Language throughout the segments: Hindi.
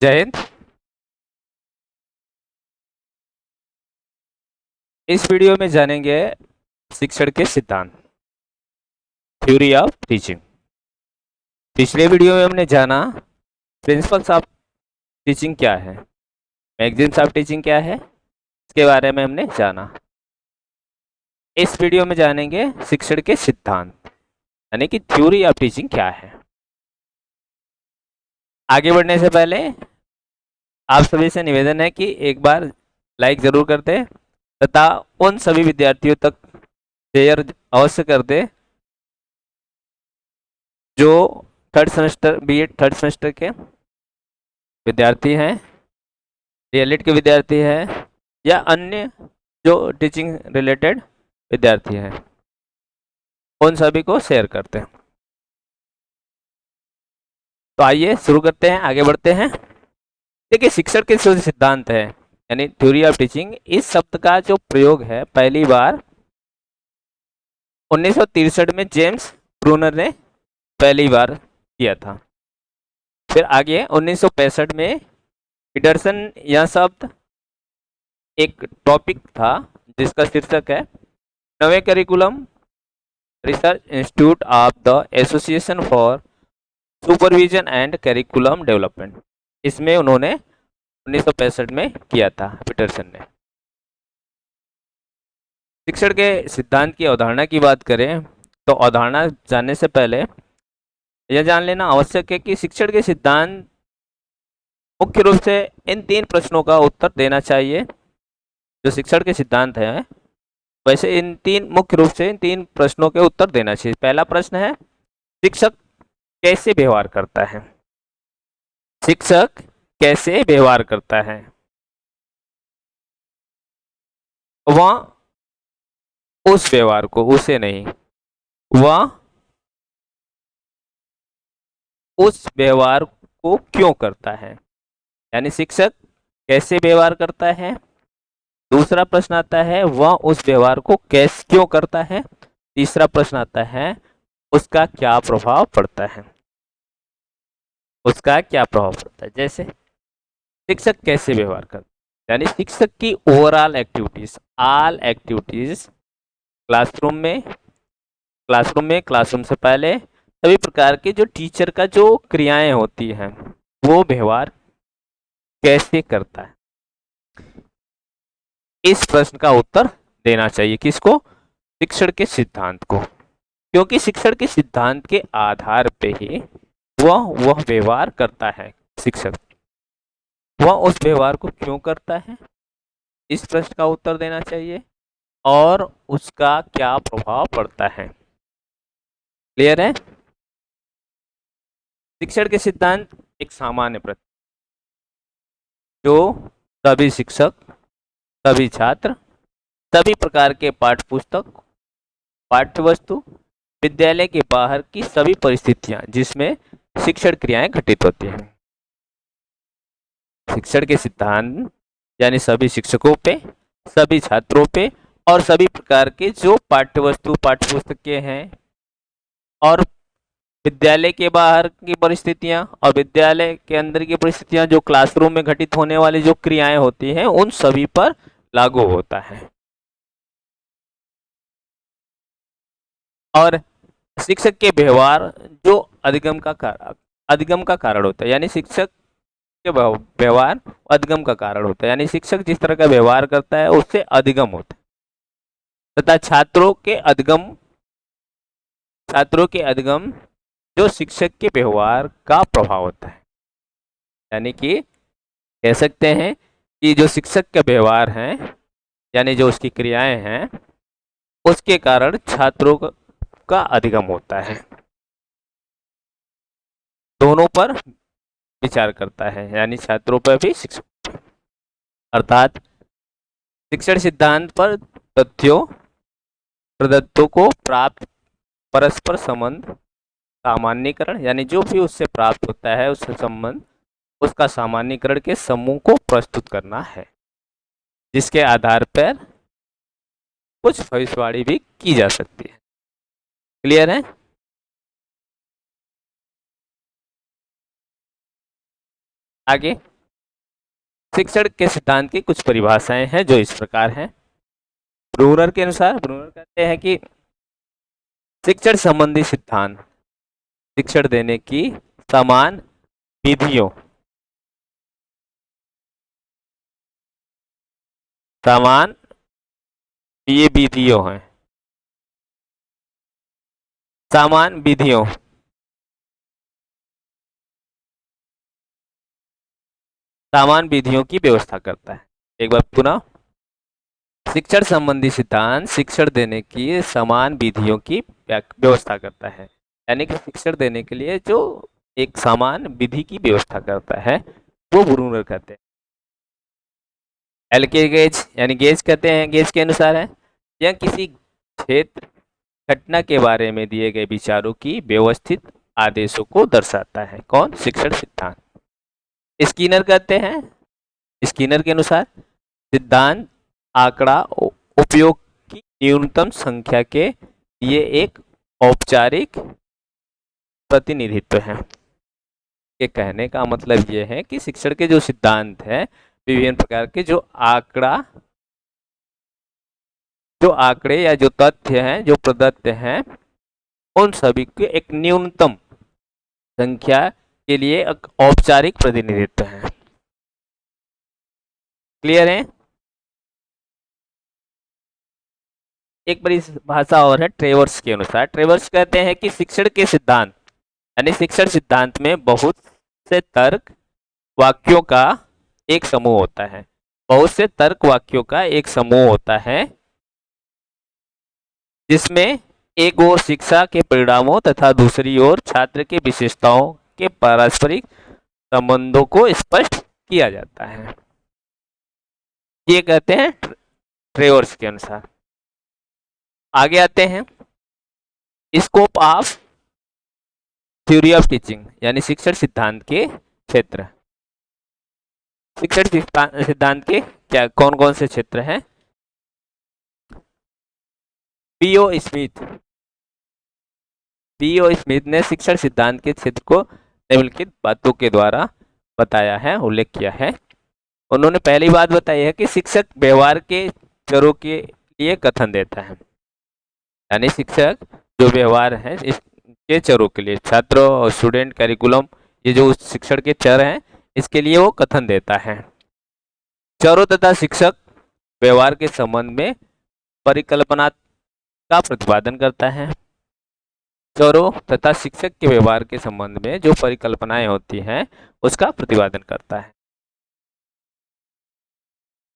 जय हिंद। इस वीडियो में जानेंगे शिक्षण के सिद्धांत, थ्योरी ऑफ टीचिंग। पिछले वीडियो में हमने जाना प्रिंसिपल्स ऑफ टीचिंग क्या है, मैगजीन्स ऑफ टीचिंग क्या है, इसके बारे में हमने जाना। इस वीडियो में जानेंगे शिक्षण के सिद्धांत, यानी कि थ्योरी ऑफ टीचिंग क्या है। आगे बढ़ने से पहले आप सभी से निवेदन है कि एक बार लाइक जरूर कर दे तथा उन सभी विद्यार्थियों तक शेयर अवश्य कर दे जो third semester BEd third semester के विद्यार्थी हैं, डीएलएड के विद्यार्थी हैं या अन्य जो टीचिंग रिलेटेड विद्यार्थी हैं, उन सभी को शेयर करते हैं। तो आइए शुरू करते हैं, आगे बढ़ते हैं। देखिए, शिक्षण के जो सिद्धांत है यानी थ्योरी ऑफ टीचिंग, इस शब्द का जो प्रयोग है पहली बार 1963 में जेम्स ब्रूनर ने पहली बार किया था। फिर आगे 1965 में पीटरसन, यह शब्द एक टॉपिक था जिसका शीर्षक है नवे curriculum research institute of the association for supervision and curriculum development. इसमें उन्होंने 1965 में किया था पीटरसन ने। शिक्षण के सिद्धांत की अवधारणा की बात करें तो अवधारणा जानने से पहले यह जान लेना आवश्यक है कि शिक्षण के सिद्धांत मुख्य रूप से इन तीन प्रश्नों का उत्तर देना चाहिए। जो शिक्षण के सिद्धांत हैं वैसे इन तीन मुख्य रूप से इन तीन प्रश्नों के उत्तर देना चाहिए। पहला प्रश्न है, शिक्षक कैसे व्यवहार करता है? शिक्षक कैसे व्यवहार करता है? वह उस व्यवहार को, उसे नहीं, वह उस व्यवहार को क्यों करता है, यानी शिक्षक कैसे व्यवहार करता है। दूसरा प्रश्न आता है, वह उस व्यवहार को कैसे क्यों करता है। तीसरा प्रश्न आता है, उसका क्या प्रभाव पड़ता है, उसका क्या प्रभाव पड़ता है। जैसे शिक्षक कैसे व्यवहार करता है, यानी शिक्षक की overall activities, all activities classroom से पहले सभी प्रकार के जो टीचर का जो क्रियाएं होती हैं वो व्यवहार कैसे करता है। इस प्रश्न का उत्तर देना चाहिए किसको? शिक्षण के सिद्धांत को, क्योंकि शिक्षण के सिद्धांत के आधार पे ही वह व्यवहार करता है। शिक्षक वह उस व्यवहार को क्यों करता है, इस प्रश्न का उत्तर देना चाहिए, और उसका क्या प्रभाव पड़ता है। क्लियर है? शिक्षण के सिद्धांत एक सामान्य प्रश्न जो सभी शिक्षक, सभी छात्र, सभी प्रकार के पाठ्य पुस्तक, पाठ्यवस्तु, विद्यालय के बाहर की सभी परिस्थितियां जिसमें शिक्षण क्रियाएं घटित होती हैं। शिक्षण के सिद्धांत यानी सभी शिक्षकों पे, सभी छात्रों पे और सभी प्रकार के जो पाठ्यवस्तु, पाठ्यपुस्तकें हैं और विद्यालय के बाहर की परिस्थितियां और विद्यालय के अंदर की परिस्थितियां, जो क्लासरूम में घटित होने वाली जो क्रियाएं होती हैं उन सभी पर लागू होता है। और शिक्षक के व्यवहार जो अधिगम का कारण होता है, यानी शिक्षक के व्यवहार अधिगम का कारण होता है, यानी शिक्षक जिस तरह का व्यवहार करता है उससे अधिगम होता है, तथा छात्रों के अधिगम जो शिक्षक के व्यवहार का प्रभाव होता है। यानी कि कह सकते हैं कि जो शिक्षक का व्यवहार है यानी जो उसकी क्रियाएं हैं उसके कारण छात्रों का अधिगम होता है। दोनों पर विचार करता है, यानी छात्रों पर भी शिक्षक पर। अर्थात शिक्षण सिद्धांत पर तथ्यों प्रदत्तों को प्राप्त परस्पर संबंध सामान्यीकरण, यानी जो भी उससे प्राप्त होता है उससे संबंध, उसका सामान्यीकरण के समूह को प्रस्तुत करना है, जिसके आधार पर कुछ भविष्यवाणी भी की जा सकती है। क्लियर है? आगे शिक्षण के सिद्धांत की कुछ परिभाषाएं हैं जो इस प्रकार हैं। ब्रूनर के अनुसार, ब्रूनर कहते हैं कि शिक्षण संबंधी सिद्धांत शिक्षण देने की समान विधियों समान ये विधियों हैं, समान विधियों समान विधियों की व्यवस्था करता है। एक बार पुनः, शिक्षण संबंधी सिद्धांत शिक्षण देने की समान विधियों की व्यवस्था करता है, यानी कि शिक्षण देने के लिए जो एक समान विधि की व्यवस्था करता है वो ब्रूनर कहते हैं। एलके गेज यानी गेज कहते हैं, गेज के अनुसार है यह किसी क्षेत्र घटना के बारे में दिए गए विचारों की व्यवस्थित आदेशों को दर्शाता है। कौन? शिक्षण सिद्धांत। स्किनर कहते हैं, स्किनर के अनुसार सिद्धांत आंकड़ा उपयोग की न्यूनतम संख्या के लिए एक औपचारिक प्रतिनिधित्व है। के कहने का मतलब ये है कि शिक्षण के जो सिद्धांत है विभिन्न प्रकार के जो आंकड़े या जो तथ्य हैं जो प्रदत्त हैं उन सभी के एक न्यूनतम संख्या के लिए एक औपचारिक प्रतिनिधित्व है। क्लियर है? एक बड़ी भाषा और है ट्रेवर्स के अनुसार। ट्रेवर्स कहते हैं कि शिक्षण के सिद्धांत यानी शिक्षण सिद्धांत में बहुत से तर्क वाक्यों का एक समूह होता है। बहुत से तर्क वाक्यों का एक समूह होता है जिसमें एक ओर शिक्षा के परिणामों तथा दूसरी ओर छात्र के विशेषताओं के पारस्परिक संबंधों को स्पष्ट किया जाता है। ये कहते हैं ट्रेवर्स के अनुसार। आगे आते हैं, scope of theory of teaching यानी शिक्षण सिद्धांत के क्षेत्र। शिक्षण सिद्धांत के क्या कौन कौन से क्षेत्र हैं? पीओ स्मिथ ने शिक्षण सिद्धांत के क्षेत्र को निम्नलिखित बातों के द्वारा बताया है, उल्लेख किया है। उन्होंने पहली बात बताई है कि शिक्षक व्यवहार के चरों के लिए कथन देता है, यानी शिक्षक जो व्यवहार है इसके चरों के लिए, छात्र और स्टूडेंट, कैरिकुलम, ये जो शिक्षण के चर हैं इसके लिए वो कथन देता है। चरों तथा शिक्षक व्यवहार के संबंध में परिकल्पना का प्रतिपादन करता है। चरों तथा शिक्षक के व्यवहार के संबंध में जो परिकल्पनाएं होती हैं उसका प्रतिपादन करता है।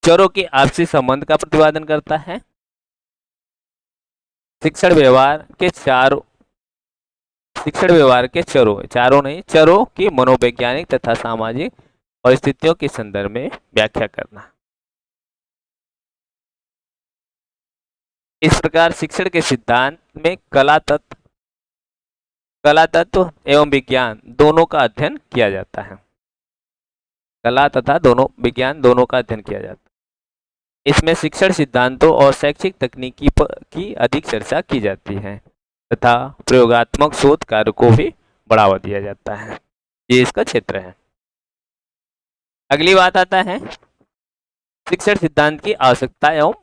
चरों के आपसी संबंध का प्रतिपादन करता है। शिक्षण व्यवहार के चरों की मनोवैज्ञानिक तथा सामाजिक परिस्थितियों के संदर्भ में व्याख्या करना। इस प्रकार शिक्षण के सिद्धांत में कला तत्व एवं विज्ञान दोनों का अध्ययन किया जाता है। कला तथा विज्ञान दोनों का अध्ययन किया जाता है। इसमें शिक्षण सिद्धांतों और शैक्षिक तकनीकी की अधिक चर्चा की जाती है तथा प्रयोगात्मक शोध कार्य को भी बढ़ावा दिया जाता है। ये इसका क्षेत्र है। अगली बात आता है शिक्षण सिद्धांत की आवश्यकता एवं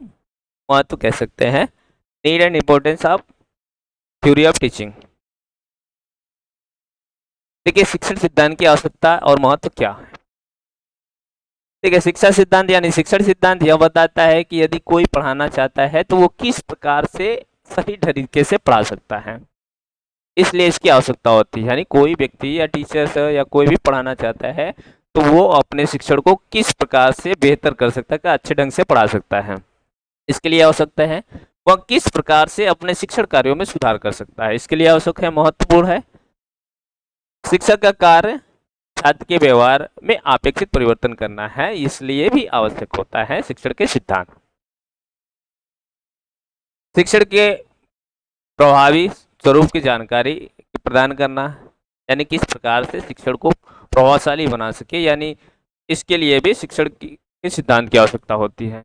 महत्व कह सकते हैं, need and importance of theory of teaching. देखिए शिक्षण सिद्धांत की आवश्यकता और महत्व क्या है। ठीक है, शिक्षा सिद्धांत यानी शिक्षण सिद्धांत यह बताता है कि यदि कोई पढ़ाना चाहता है तो वो किस प्रकार से सही तरीके से पढ़ा सकता है, इसलिए इसकी आवश्यकता होती है। यानी कोई व्यक्ति या टीचर या कोई भी पढ़ाना चाहता है तो वो अपने शिक्षण को किस प्रकार से बेहतर कर सकता है, अच्छे ढंग से पढ़ा सकता है, इसके लिए आवश्यकता है। वह किस प्रकार से अपने शिक्षण कार्यों में सुधार कर सकता है, इसके लिए आवश्यक है, महत्वपूर्ण है। शिक्षक का कार्य छात्र के व्यवहार में अपेक्षित परिवर्तन करना है, इसलिए भी आवश्यक होता है शिक्षण के सिद्धांत। शिक्षण के प्रभावी स्वरूप की जानकारी प्रदान करना, यानी किस प्रकार से शिक्षण को प्रभावशाली बना सके, यानी इसके लिए भी शिक्षण के सिद्धांत की आवश्यकता होती है।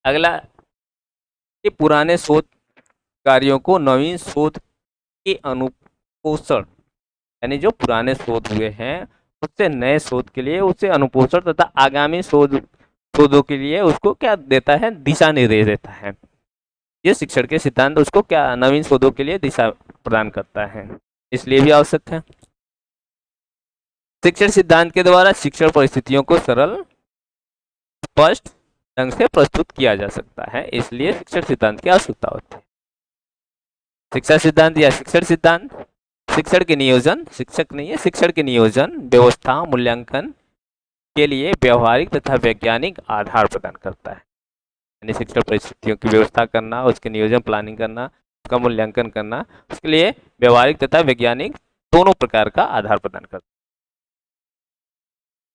अगला कि पुराने शोध कार्यों को नवीन शोध के अनुपोषण, यानी जो पुराने शोध हुए हैं उससे नए शोध के लिए, उसे अनुपोषण तथा आगामी शोधों के लिए उसको क्या देता है, दिशा निर्देश देता है। ये शिक्षण के सिद्धांत उसको क्या, नवीन शोधों के लिए दिशा प्रदान करता है, इसलिए भी आवश्यक है। शिक्षण सिद्धांत के द्वारा शिक्षण परिस्थितियों को सरल, स्पष्ट ढंग से प्रस्तुत किया जा सकता है, इसलिए शिक्षण सिद्धांत की आवश्यकता होती है। शिक्षा सिद्धांत या शिक्षण सिद्धांत शिक्षण के नियोजन, शिक्षक नहीं है, शिक्षण के नियोजन, व्यवस्था, मूल्यांकन के लिए व्यवहारिक तथा वैज्ञानिक आधार प्रदान करता है। यानी शिक्षण परिस्थितियों की व्यवस्था करना, उसके नियोजन प्लानिंग करना, उसका मूल्यांकन करना, उसके लिए व्यवहारिक तथा वैज्ञानिक दोनों प्रकार का आधार प्रदान करता है।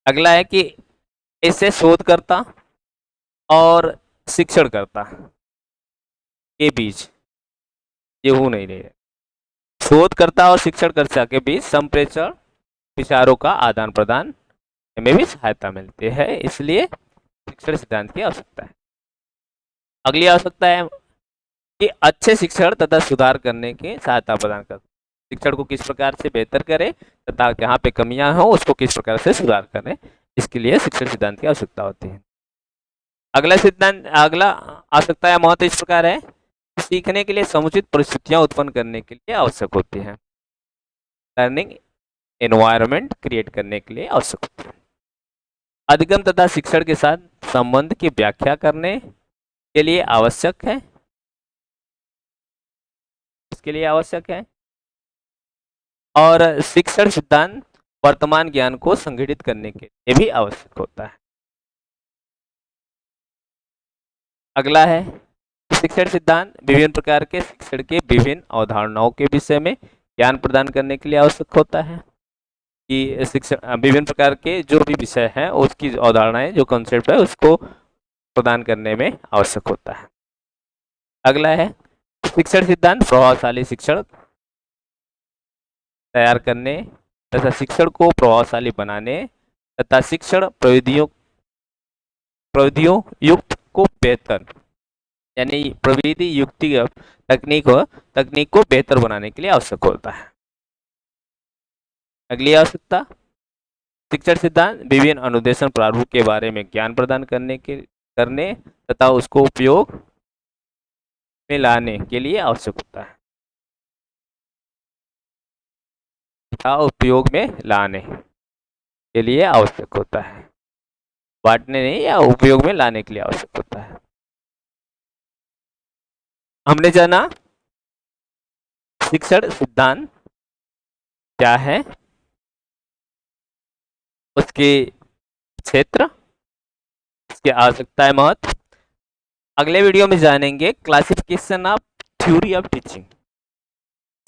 अगला है कि इससे शोधकर्ता और शिक्षणकर्ता के बीच ये हो नहीं रहे, शोधकर्ता और शिक्षणकर्ता के बीच संप्रेषण विचारों का आदान प्रदान में भी सहायता मिलती है, इसलिए शिक्षण सिद्धांत की आवश्यकता है। अगली आवश्यकता है कि अच्छे शिक्षण तथा सुधार करने की सहायता प्रदान करता है। शिक्षण को किस प्रकार से बेहतर करें तथा जहाँ पे कमियां हो उसको किस प्रकार से सुधार करें, इसके लिए शिक्षण सिद्धांत की आवश्यकता होती है। अगला आवश्यकता या महत्व इस प्रकार है, सीखने के लिए समुचित परिस्थितियां उत्पन्न करने के लिए आवश्यक होती है। लर्निंग एनवायरनमेंट क्रिएट करने के लिए आवश्यक होती है। अधिगम तथा शिक्षण के साथ संबंध की व्याख्या करने के लिए आवश्यक है, इसके लिए आवश्यक है। और शिक्षण सिद्धांत वर्तमान ज्ञान को संगठित करने के लिए भी आवश्यक होता है। अगला है शिक्षण सिद्धांत विभिन्न प्रकार के शिक्षण के विभिन्न अवधारणाओं के विषय में ज्ञान प्रदान करने के लिए आवश्यक होता है, कि शिक्षण विभिन्न प्रकार के जो भी विषय हैं उसकी अवधारणाएं, जो कॉन्सेप्ट है उसको प्रदान करने में आवश्यक होता है। अगला है शिक्षण सिद्धांत प्रभावशाली शिक्षण तैयार करने तथा शिक्षण को प्रभावशाली बनाने तथा शिक्षण प्रविधियों युक्त को बेहतर, यानी प्रविधि युक्ति तकनीक को बेहतर बनाने के लिए आवश्यक होता है। अगली आवश्यकता शिक्षण सिद्धांत विभिन्न अनुदेशन प्रारूप के बारे में ज्ञान प्रदान करने तथा उसको उपयोग में लाने के लिए आवश्यक होता है, तथा उपयोग में लाने के लिए आवश्यक होता है, बांटने नहीं या उपयोग में लाने के लिए आवश्यक होता है। हमने जाना शिक्षण सिद्धांत क्या है, उसके क्षेत्र, उसकी आवश्यकता, महत्व। अगले वीडियो में जानेंगे classification of theory of teaching,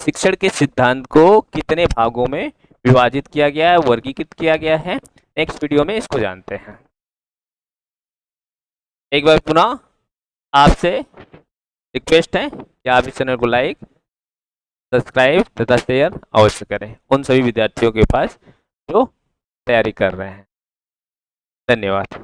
शिक्षण के सिद्धांत को कितने भागों में विभाजित किया गया है, वर्गीकृत किया गया है। नेक्स्ट वीडियो में इसको जानते हैं। एक बार पुनः आपसे रिक्वेस्ट है कि आप इस चैनल को लाइक, सब्सक्राइब तथा शेयर अवश्य करें उन सभी विद्यार्थियों के पास जो तैयारी कर रहे हैं। धन्यवाद।